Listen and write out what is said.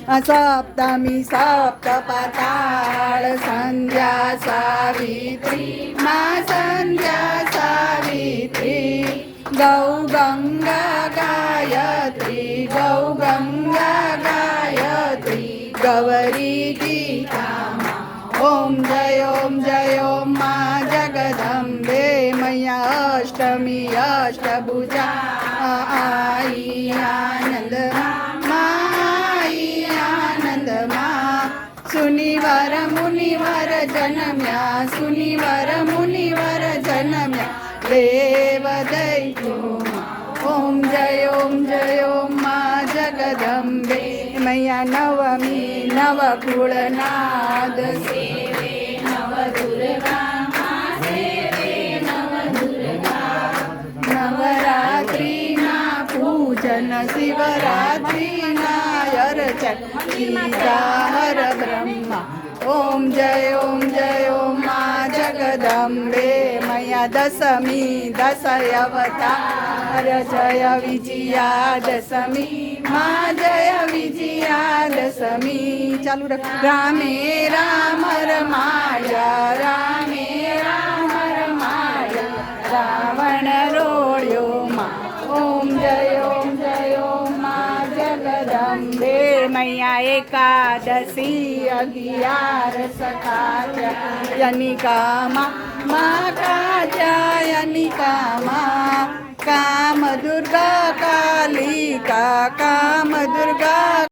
सप्तमी सप्तपाताळ संध्या सावित्री मा संध्या सावित्री गौ गंगा गायत्री गौ गंगा गायत्री गौरी गीता ओम जय ओम मा जगदंबे मैया अष्टमी अष्टभुजा आई आनंद माई आनंद मा सुनिवर मुनिवर जनम्या सुनिवर मुनिवर जनम्या देव दैत्यो ओम जय ओम मा जगदंबे मैया नवमी नवकुळनाद सेवे नवदुर्गा मा सेवे नवदुर्गा नवरात्री ना पूजन शिवरात्री ना अर्चन गीता हर ब्रह्मा ओम जय ओम मा जगदंबे मैया दशमी दशयवतार जय विजया दशमी मा जय विजया दशमी चालू रख रामे राम रमाया रामे राम रमाया रावण रोड्यो मा ओम जय मा जगदंबे मैया एकादशी अगियार सखाच्या यनिका मा कात्यायनिका मा काम दुर्गा कालिका काम दुर्गा